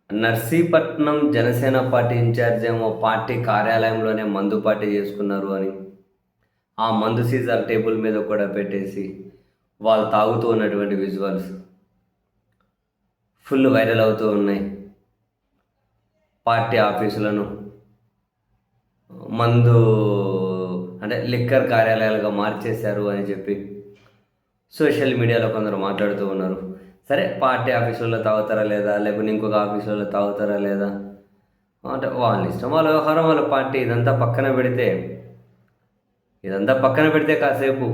Narsipatnam Janasena party incharge ఏమో party కార్యాలయంలోనే మందు party చేసుకున్నారు అని, ఆ మందు సీసాలు టేబుల్ మీద కూడా పెట్టేసి వాళ్ళు తాగుతూ ఉన్నటువంటి విజువల్స్ ఫుల్ వైరల్ అవుతూ ఉన్నాయి. పార్టీ ఆఫీసులను మందు అంటే లిక్కర్ కార్యాలయాలుగా మార్చేశారు అని చెప్పి సోషల్ మీడియాలో కొందరు మాట్లాడుతూ ఉన్నారు. సరే, పార్టీ ఆఫీసులలో తాగుతారా లేదా, లేకపోతే ఇంకొక ఆఫీసులలో తాగుతారా లేదా అంటే వాళ్ళ ఇష్టం, వాళ్ళ వ్యవహారం, వాళ్ళ పార్టీ. ఇదంతా పక్కన పెడితే కాసేపు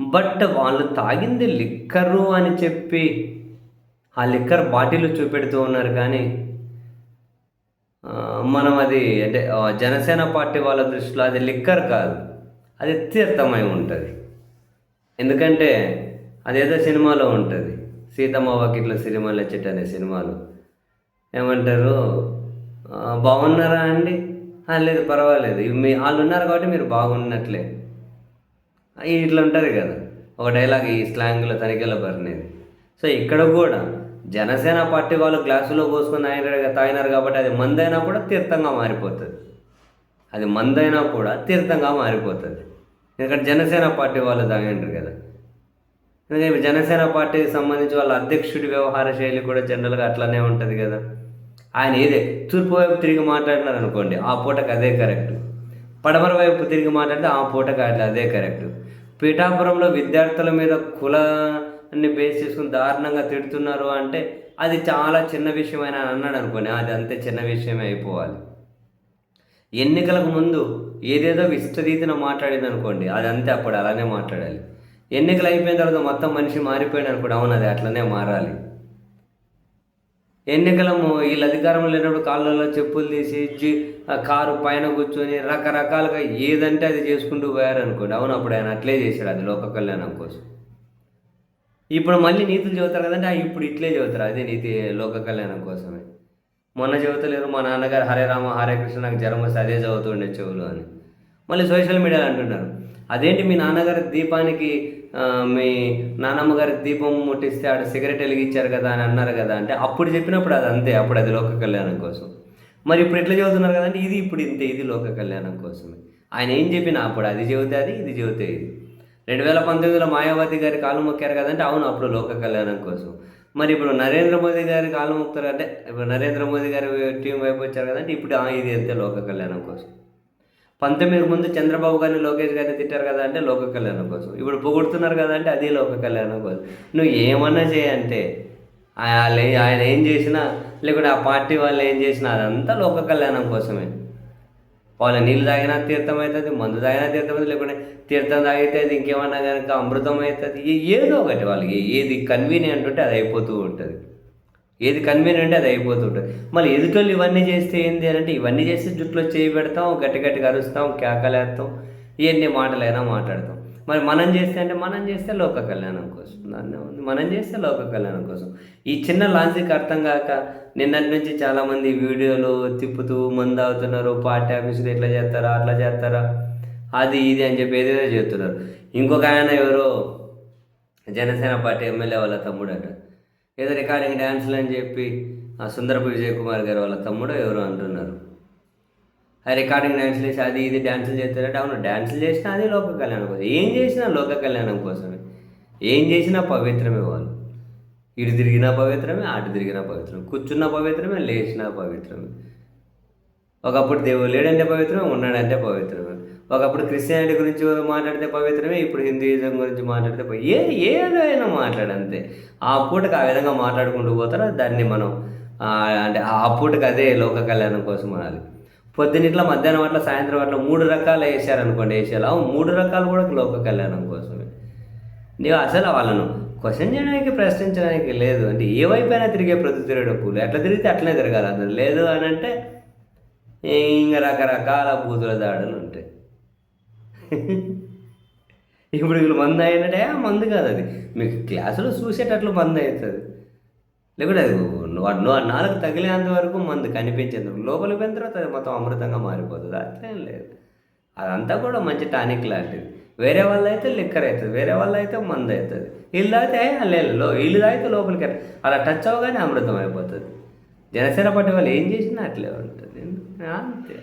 బట్ వాళ్ళు తాగింది లిక్కరు అని చెప్పి ఆ లిక్కర్ బాటిల్ చూపెడుతూ ఉన్నారు. కానీ మనం అది అంటే జనసేన పార్టీ వాళ్ళ దృష్టిలో అది లిక్కర్ కాదు, అది తీర్థమై ఉంటుంది. ఎందుకంటే అదేదో సినిమాలో ఉంటుంది, సీతమ్మ వాకిట్లో సిరిమల్ల చెట్టు అనే సినిమాలో ఏమంటారు, బాగున్నారా అండి, లేదు పర్వాలేదు, వాళ్ళు ఉన్నారు కాబట్టి మీరు బాగున్నట్లే, ఇట్లా ఉంటుంది కదా ఒక డైలాగ్, ఈ స్లాంగ్లో తనిఖీల పరినేది. సో ఇక్కడ కూడా జనసేన పార్టీ వాళ్ళు గ్లాసులో పోసుకొని తాగినారు కాబట్టి అది మందైనా కూడా తీర్థంగా మారిపోతుంది. ఎందుకంటే జనసేన పార్టీ వాళ్ళు తాగింటారు కదా. ఎందుకంటే జనసేన పార్టీకి సంబంధించి వాళ్ళ అధ్యక్షుడి వ్యవహార శైలి కూడా జనరల్గా అట్లనే ఉంటుంది కదా. ఆయన ఏదే తూర్పు వైపు తిరిగి మాట్లాడినారు అనుకోండి, ఆ పూటకు అదే కరెక్ట్. పడమర వైపు తిరిగి మాట్లాడితే ఆ పూటకు అదే కరెక్ట్. పీఠాపురంలో విద్యార్థుల మీద కులాన్ని బేస్ చేసుకుని దారుణంగా తిడుతున్నారు అంటే అది చాలా చిన్న విషయమైన అన్నాడు అనుకోండి, అది అంతే చిన్న విషయమే అయిపోవాలి. ఎన్నికలకు ముందు ఏదేదో విస్తరీతిన మాట్లాడింది అనుకోండి, అది అంతే అప్పుడు అలానే మాట్లాడాలి. ఎన్నికలు అయిపోయిన తర్వాత మొత్తం మనిషి మారిపోయాడు అనుకోండి, అవును అది అట్లనే మారాలి. వీళ్ళు అధికారంలో లేనప్పుడు కాళ్ళలో చెప్పులు తీసి కారు పైన కూర్చొని రకరకాలుగా ఏదంటే అది చేసుకుంటూ పోయారనుకోండి, అవును అప్పుడు ఆయన అట్లే చేశాడు, అది లోక కళ్యాణం కోసం. ఇప్పుడు మళ్ళీ నీతులు చెబుతారు కదంటే ఇప్పుడు ఇట్లే చెబుతారు, అదే నీతి లోక కళ్యాణం కోసమే. మొన్న చెబుతలేరు, మా నాన్నగారు హరే రామ హరే కృష్ణ నాకు జ్వరం వస్తే అదే చదువుతుండే చెవులు అని. మళ్ళీ సోషల్ మీడియాలో అంటున్నారు, అదేంటి మీ నాన్నగారి దీపానికి మీ నాన్నమ్మ గారికి దీపం ముట్టిస్తే ఆడ సిగరెట్ వెలిగించారు కదా అని అన్నారు కదా. అంటే అప్పుడు చెప్పినప్పుడు అది అంతే, అప్పుడు అది లోక కళ్యాణం కోసం. మరి ఇప్పుడు ఎట్లా చదువుతున్నారు కదంటే ఇది ఇప్పుడు ఇంతే, ఇది లోక కళ్యాణం కోసమే. ఆయన ఏం చెప్పినా అప్పుడు అది చెబితే అది, ఇది చెబితే ఇది. 2019లో మాయావతి గారి కాలు మొక్కారు కదంటే అవును అప్పుడు లోక కళ్యాణం కోసం. మరి ఇప్పుడు నరేంద్ర మోదీ గారి కాలు మొక్కుతారు అంటే ఇప్పుడు నరేంద్ర మోదీ గారి టీం వైపు వచ్చారు కదంటే ఇప్పుడు ఇది అంతే లోక కళ్యాణం కోసం. 19 ముందు చంద్రబాబు గారిని లోకేష్ గారిని తిట్టారు కదా అంటే లోక కళ్యాణం కోసం. ఇప్పుడు పొగుడుతున్నారు కదా అంటే అది లోక కళ్యాణం కోసం. నువ్వు ఏమన్నా చేయంటే ఆయన ఏం చేసినా లేకుంటే ఆ పార్టీ వాళ్ళు ఏం చేసినా అదంతా లోక కళ్యాణం కోసమే. వాళ్ళ నీళ్ళు తాగినా తీర్థం అవుతుంది, మందు తాగినా తీర్థం అవుతుంది, లేకుంటే తీర్థం తాగితే అది ఇంకేమన్నా కనుక అమృతం అవుతుంది. ఏదో ఒకటి వాళ్ళకి ఏది కన్వీనియంట్ ఉంటే అది అయిపోతూ ఉంటుంది. మళ్ళీ ఎదుటోళ్ళు ఇవన్నీ చేస్తే ఏంది అని అంటే ఇవన్నీ చేస్తే జుట్టులో చేయి పెడతాం, గట్టి గట్టిగా అరుస్తాం, కేకలేస్తాం, ఎన్ని మాటలైనా మాట్లాడతాం. మరి మనం చేస్తే లోక కళ్యాణం కోసం. ఈ చిన్న లాజిక్ అర్థం కాక నిన్నటి నుంచి చాలామంది వీడియోలు తిప్పుతూ మందు అవుతున్నారు, పార్టీ ఆఫీసులు ఇట్లా చేస్తారా అట్లా చేస్తారా అది ఇది అని చెప్పి ఏదేదో చేస్తున్నారు. ఇంకొక ఆయన ఎవరో జనసేన పార్టీ ఎమ్మెల్యే వాళ్ళ తమ్ముడట, ఏదో రికార్డింగ్ డ్యాన్సులు అని చెప్పి ఆ సుందరపు విజయ్ కుమార్ గారు వాళ్ళ తమ్ముడు ఎవరు అంటున్నారు. ఆ రికార్డింగ్ డ్యాన్సులు వేసి అది ఇది డ్యాన్సులు చేస్తారంటే అవును డ్యాన్సులు చేసినా అది లోక కళ్యాణం కోసం. ఏం చేసినా లోక కళ్యాణం కోసమే. ఏం చేసినా పవిత్రమే. వాళ్ళు ఇటు తిరిగినా పవిత్రమే, అటు తిరిగినా పవిత్రమే, కూర్చున్నా పవిత్రమే, లేచినా పవిత్రమే. ఒకప్పుడు దేవుడు లేడంటే పవిత్రమే, ఉన్నాడంటే పవిత్రమే. ఒకప్పుడు క్రిస్టియానిటీ గురించి మాట్లాడితే పవిత్రమే, ఇప్పుడు హిందూయిజం గురించి మాట్లాడితే ఏదైనా మాట్లాడంతే. ఆ పూటకు ఆ విధంగా మాట్లాడుకుంటూ పోతారో దాన్ని మనం అంటే ఆ పూటకు అదే లోక కళ్యాణం కోసం అనాలి. పొద్దునిట్లా మధ్యాహ్నం అట్లా సాయంత్రం అట్లా 3 రకాలు వేసారనుకోండి, వేసేలా 3 రకాలు కూడా లోక కళ్యాణం కోసమే. నీవు అసలు వాళ్ళను క్వశ్చన్ చేయడానికి ప్రశ్నించడానికి లేదు. అంటే ఏ వైపైనా తిరిగే ప్రొద్దుతిరుగుడు పూలు ఎట్లా తిరిగితే అట్లనే తిరగాలి. అందరు లేదు అని అంటే ఇంకా రకరకాల బూతుల దాడులు ఉంటాయి. ఇప్పుడు వీళ్ళు మందు అయినట్టే మందు కాదు, అది మీకు క్లాసులో చూసేటట్లు మందు అవుతుంది. లేకుంటే అది నాలుగు తగిలేంత వరకు మందు కనిపించేందుకు లోపలికి పోయిన తర్వాత అది మొత్తం అమృతంగా మారిపోతుంది. అట్లేం లేదు, అదంతా కూడా మంచి టానిక్ లాంటిది. వేరే వాళ్ళు అయితే లిక్కర్ అవుతుంది, వేరే వాళ్ళు అయితే మందు అవుతుంది. వీళ్ళు తాగితే లేదు, వీళ్ళు తాగితే లోపలికి అలా టచ్ అవ్వగానే అమృతం అయిపోతుంది. జనసేన పార్టీ వాళ్ళు ఏం చేసినా అట్లే ఉంటుంది అంతే.